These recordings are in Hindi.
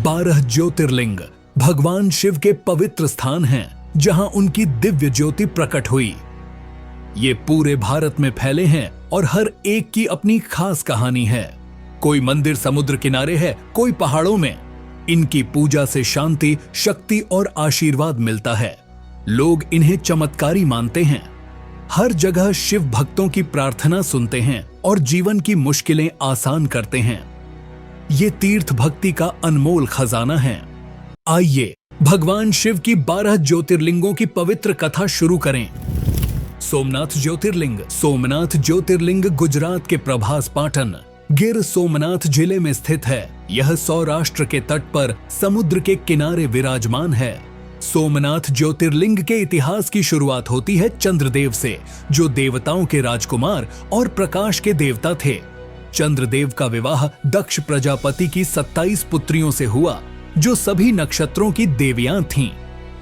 12 ज्योतिर्लिंग भगवान शिव के पवित्र स्थान हैं, जहां उनकी दिव्य ज्योति प्रकट हुई। ये पूरे भारत में फैले हैं और हर एक की अपनी खास कहानी है। कोई मंदिर समुद्र किनारे है, कोई पहाड़ों में। इनकी पूजा से शांति, शक्ति और आशीर्वाद मिलता है। लोग इन्हें चमत्कारी मानते हैं। हर जगह शिव भक्तों की प्रार्थना सुनते हैं और जीवन की मुश्किलें आसान करते हैं। ये तीर्थ भक्ति का अनमोल खजाना है। आइए भगवान शिव की 12 ज्योतिर्लिंगों की पवित्र कथा शुरू करें। सोमनाथ ज्योतिर्लिंग। सोमनाथ ज्योतिर्लिंग गुजरात के प्रभास पाटन, गिर सोमनाथ जिले में स्थित है। यह सौराष्ट्र के तट पर समुद्र के किनारे विराजमान है। सोमनाथ ज्योतिर्लिंग के इतिहास की शुरुआत होती है चंद्रदेव से, जो देवताओं के राजकुमार और प्रकाश के देवता थे। चंद्रदेव का विवाह दक्ष प्रजापति की 27 पुत्रियों से हुआ, जो सभी नक्षत्रों की देवियां थीं।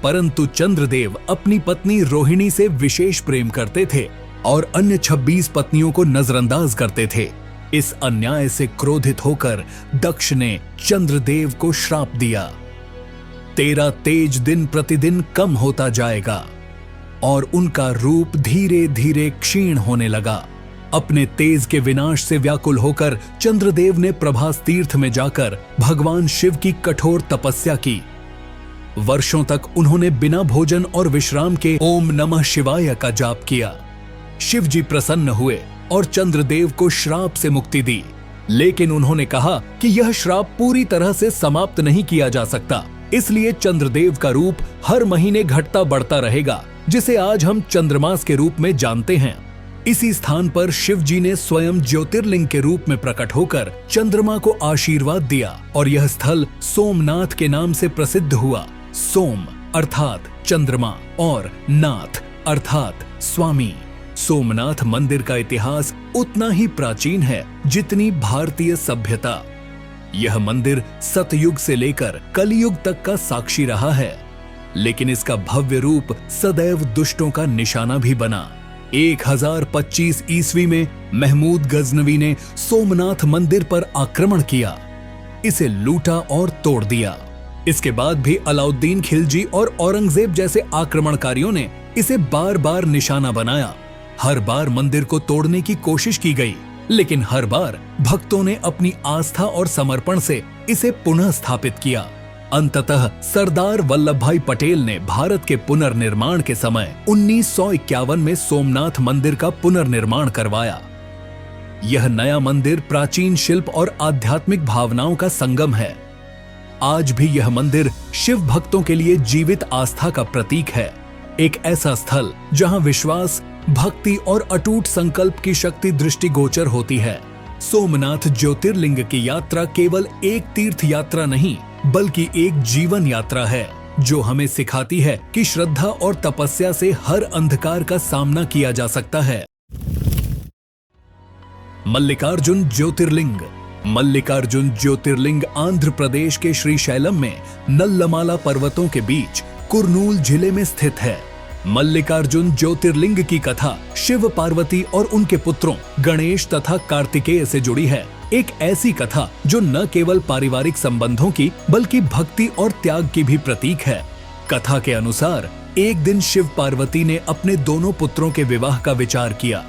परंतु चंद्रदेव अपनी पत्नी रोहिणी से विशेष प्रेम करते थे और अन्य 26 पत्नियों को नजरअंदाज करते थे। इस अन्याय से क्रोधित होकर दक्ष ने चंद्रदेव को श्राप दिया। तेरा तेज दिन प्रतिदिन कम होता जाएगा और उनका रूप धीरे धीरे क्षीण होने लगा। अपने तेज के विनाश से व्याकुल होकर चंद्रदेव ने प्रभास तीर्थ में जाकर भगवान शिव की कठोर तपस्या की। वर्षों तक उन्होंने बिना भोजन और विश्राम के ओम नमः शिवाय का जाप किया। शिव जी प्रसन्न हुए और चंद्रदेव को श्राप से मुक्ति दी। लेकिन उन्होंने कहा कि यह श्राप पूरी तरह से समाप्त नहीं किया जा सकता, इसलिए चंद्रदेव का रूप हर महीने घटता बढ़ता रहेगा, जिसे आज हम चंद्रमास के रूप में जानते हैं। इसी स्थान पर शिव जी ने स्वयं ज्योतिर्लिंग के रूप में प्रकट होकर चंद्रमा को आशीर्वाद दिया और यह स्थल सोमनाथ के नाम से प्रसिद्ध हुआ। सोम अर्थात चंद्रमा और नाथ अर्थात स्वामी। सोमनाथ मंदिर का इतिहास उतना ही प्राचीन है जितनी भारतीय सभ्यता। यह मंदिर सतयुग से लेकर कलयुग तक का साक्षी रहा है, लेकिन इसका भव्य रूप सदैव दुष्टों का निशाना भी बना। 1025 ईस्वी में महमूद गजनवी ने सोमनाथ मंदिर पर आक्रमण किया, इसे लूटा और तोड़ दिया। इसके बाद भी अलाउद्दीन खिलजी और औरंगजेब जैसे आक्रमणकारियों ने इसे बार बार निशाना बनाया। हर बार मंदिर को तोड़ने की कोशिश की गई, लेकिन हर बार भक्तों ने अपनी आस्था और समर्पण से इसे पुनः स्थापित किया। अंततः सरदार वल्लभ भाई पटेल ने भारत के पुनर्निर्माण के समय 1951 में सोमनाथ मंदिर का पुनर्निर्माण करवाया। यह नया मंदिर प्राचीन शिल्प और आध्यात्मिक भावनाओं का संगम है। आज भी यह मंदिर शिव भक्तों के लिए जीवित आस्था का प्रतीक है, एक ऐसा स्थल जहां विश्वास, भक्ति और अटूट संकल्प की शक्ति दृष्टिगोचर होती है। सोमनाथ ज्योतिर्लिंग की यात्रा केवल एक तीर्थ यात्रा नहीं, बल्कि एक जीवन यात्रा है, जो हमें सिखाती है कि श्रद्धा और तपस्या से हर अंधकार का सामना किया जा सकता है। मल्लिकार्जुन ज्योतिर्लिंग। मल्लिकार्जुन ज्योतिर्लिंग आंध्र प्रदेश के श्रीशैलम में नल्लमाला पर्वतों के बीच कुर्नूल जिले में स्थित है। मल्लिकार्जुन ज्योतिर्लिंग की कथा शिव पार्वती और उनके पुत्रों गणेश तथा कार्तिकेय से जुड़ी है। एक ऐसी कथा जो न केवल पारिवारिक संबंधों की बल्कि भक्ति और त्याग की भी प्रतीक है। कथा के अनुसार एक दिन शिव पार्वती ने अपने दोनों पुत्रों के विवाह का विचार किया।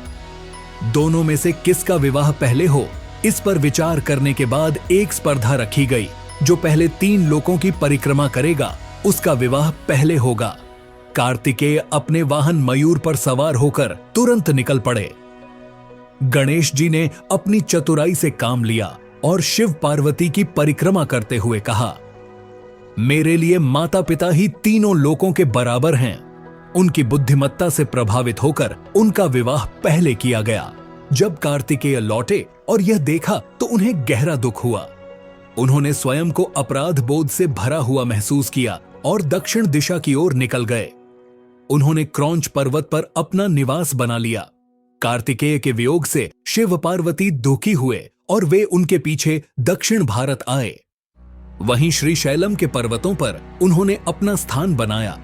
दोनों में से किसका विवाह पहले हो, इस पर विचार करने के बाद एक स्पर्धा रखी गई। जो पहले 3 लोकों की परिक्रमा करेगा, उसका विवाह पहले होगा। कार्तिकेय अपने वाहन मयूर पर सवार होकर तुरंत निकल पड़े। गणेश जी ने अपनी चतुराई से काम लिया और शिव पार्वती की परिक्रमा करते हुए कहा, मेरे लिए माता पिता ही तीनों लोकों के बराबर हैं। उनकी बुद्धिमत्ता से प्रभावित होकर उनका विवाह पहले किया गया। जब कार्तिकेय लौटे और यह देखा तो उन्हें गहरा दुख हुआ। उन्होंने स्वयं को अपराध बोध से भरा हुआ महसूस किया और दक्षिण दिशा की ओर निकल गए। उन्होंने क्रौंच पर्वत पर अपना निवास बना लिया। कार्तिकेय के वियोग से शिव पार्वती दुखी हुए और वे उनके पीछे दक्षिण भारत आए। वहीं श्रीशैलम के पर्वतों पर उन्होंने अपना स्थान बनाया।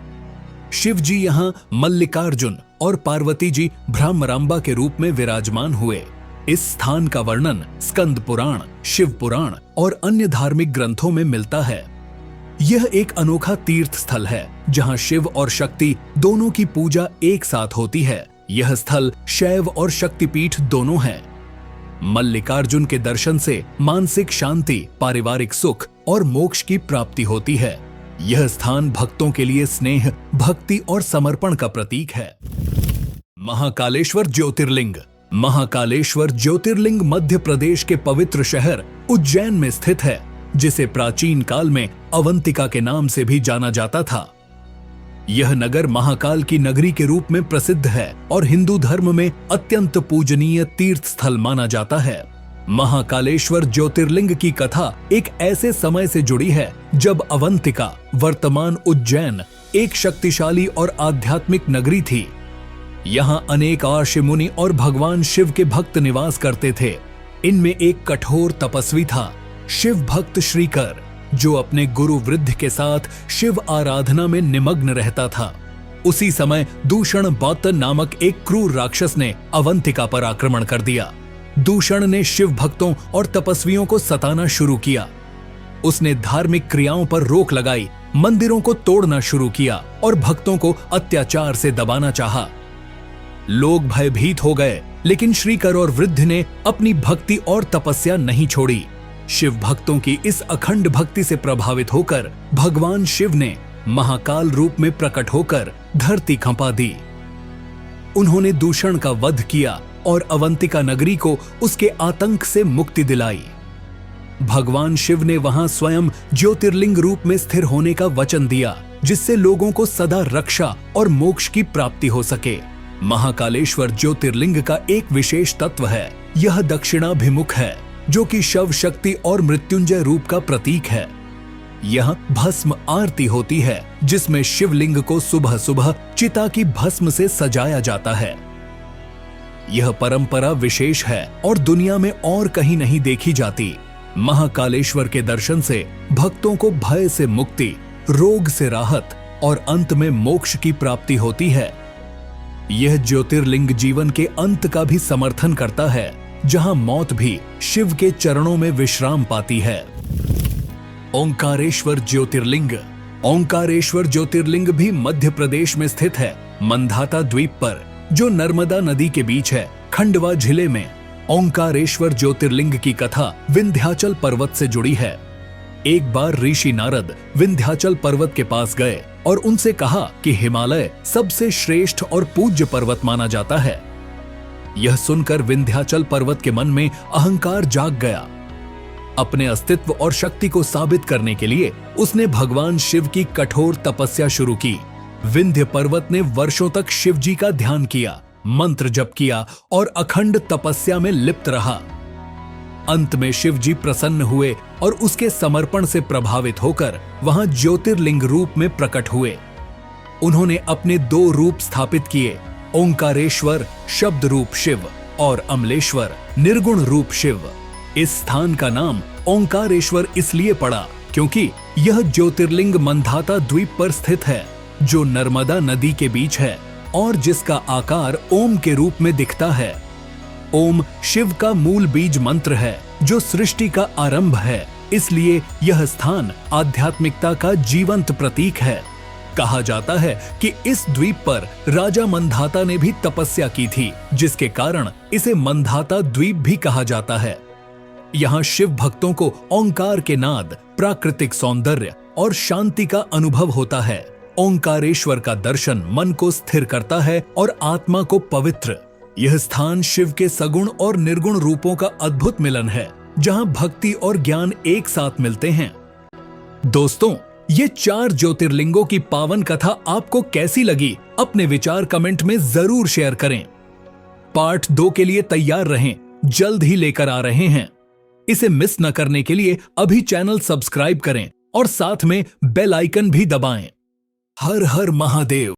शिव जी यहां मल्लिकार्जुन और पार्वती जी भ्रामरांबा के रूप में विराजमान हुए। इस स्थान का वर्णन स्कंद पुराण, शिव पुराण और अन्य धार्मिक ग्रंथों में मिलता है। यह एक अनोखा तीर्थ स्थल है जहां शिव और शक्ति दोनों की पूजा एक साथ होती है। यह स्थल शैव और शक्तिपीठ दोनों है। मल्लिकार्जुन के दर्शन से मानसिक शांति, पारिवारिक सुख और मोक्ष की प्राप्ति होती है। यह स्थान भक्तों के लिए स्नेह, भक्ति और समर्पण का प्रतीक है। महाकालेश्वर ज्योतिर्लिंग। महाकालेश्वर ज्योतिर्लिंग मध्य प्रदेश के पवित्र शहर उज्जैन में स्थित है, जिसे प्राचीन काल में अवंतिका के नाम से भी जाना जाता था। यह नगर महाकाल की नगरी के रूप में प्रसिद्ध है और हिंदू धर्म में अत्यंत पूजनीय तीर्थ स्थल माना जाता है। महाकालेश्वर ज्योतिर्लिंग की कथा एक ऐसे समय से जुड़ी है जब अवंतिका, वर्तमान उज्जैन, एक शक्तिशाली और आध्यात्मिक नगरी थी। यहाँ अनेक ऋषि मुनि और भगवान शिव के भक्त निवास करते थे। इनमें एक कठोर तपस्वी था, शिव भक्त श्रीकर, जो अपने गुरु वृद्ध के साथ शिव आराधना में निमग्न रहता था। उसी समय दूषण बौतन नामक एक क्रूर राक्षस ने अवंतिका पर आक्रमण कर दिया। दूषण ने शिव भक्तों और तपस्वियों को सताना शुरू किया। उसने धार्मिक क्रियाओं पर रोक लगाई, मंदिरों को तोड़ना शुरू किया और भक्तों को अत्याचार से दबाना चाहा। लोग भयभीत हो गए, लेकिन श्रीकर और वृद्ध ने अपनी भक्ति और तपस्या नहीं छोड़ी। शिव भक्तों की इस अखंड भक्ति से प्रभावित होकर भगवान शिव ने महाकाल रूप में प्रकट होकर धरती खंपा दी। उन्होंने दूषण का वध किया और अवंतिका नगरी को उसके आतंक से मुक्ति दिलाई। भगवान शिव ने वहां स्वयं ज्योतिर्लिंग रूप में स्थिर होने का वचन दिया, जिससे लोगों को सदा रक्षा और मोक्ष की प्राप्ति हो सके। महाकालेश्वर ज्योतिर्लिंग का एक विशेष तत्व है, यह दक्षिणाभिमुख है, जो कि शव शक्ति और मृत्युंजय रूप का प्रतीक है। यह भस्म आरती होती है, जिसमें शिवलिंग को सुबह सुबह चिता की भस्म से सजाया जाता है। यह परंपरा विशेष है और दुनिया में और कहीं नहीं देखी जाती। महाकालेश्वर के दर्शन से भक्तों को भय से मुक्ति, रोग से राहत और अंत में मोक्ष की प्राप्ति होती है। यह ज्योतिर्लिंग जीवन के अंत का भी समर्थन करता है, जहां मौत भी शिव के चरणों में विश्राम पाती है। ओंकारेश्वर ज्योतिर्लिंग। ओंकारेश्वर ज्योतिर्लिंग भी मध्य प्रदेश में स्थित है, मंधाता द्वीप पर, जो नर्मदा नदी के बीच है, खंडवा जिले में। ओंकारेश्वर ज्योतिर्लिंग की कथा विंध्याचल पर्वत से जुड़ी है। एक बार ऋषि नारद विंध्याचल पर्वत के पास गए और उनसे कहा कि हिमालय सबसे श्रेष्ठ और पूज्य पर्वत माना जाता है। यह सुनकर विंध्याचल पर्वत के मन में अहंकार जाग गया। अपने अस्तित्व और शक्ति को साबित करने के लिए उसने भगवान शिव की कठोर तपस्या शुरू की। विंध्य पर्वत ने वर्षों तक शिव जी का ध्यान किया, मंत्र जप किया और अखंड तपस्या में लिप्त रहा। अंत में शिव जी प्रसन्न हुए और उसके समर्पण से प्रभावित होकर वहां ज्योतिर्लिंग रूप में प्रकट हुए। उन्होंने अपने 2 रूप स्थापित किए, ओंकारेश्वर शब्द रूप शिव और अमलेश्वर निर्गुण रूप शिव। इस स्थान का नाम ओंकारेश्वर इसलिए पड़ा क्योंकि यह ज्योतिर्लिंग मंधाता द्वीप पर स्थित है, जो नर्मदा नदी के बीच है और जिसका आकार ओम के रूप में दिखता है। ओम शिव का मूल बीज मंत्र है, जो सृष्टि का आरंभ है, इसलिए यह स्थान आध्यात्मिकता का जीवंत प्रतीक है। कहा जाता है कि इस द्वीप पर राजा मंधाता ने भी तपस्या की थी, जिसके कारण इसे मंधाता द्वीप भी कहा जाता है। यहाँ शिव भक्तों को ओंकार के नाद, प्राकृतिक सौंदर्य और शांति का अनुभव होता है। ओंकारेश्वर का दर्शन मन को स्थिर करता है और आत्मा को पवित्र। यह स्थान शिव के सगुण और निर्गुण रूपों का अद्भुत मिलन है, जहां भक्ति और ज्ञान एक साथ मिलते हैं। दोस्तों, ये 4 ज्योतिर्लिंगों की पावन कथा आपको कैसी लगी? अपने विचार कमेंट में जरूर शेयर करें। पार्ट 2 के लिए तैयार रहें, जल्द ही लेकर आ रहे हैं। इसे मिस न करने के लिए अभी चैनल सब्सक्राइब करें और साथ में बेल आइकन भी दबाएं। हर हर महादेव।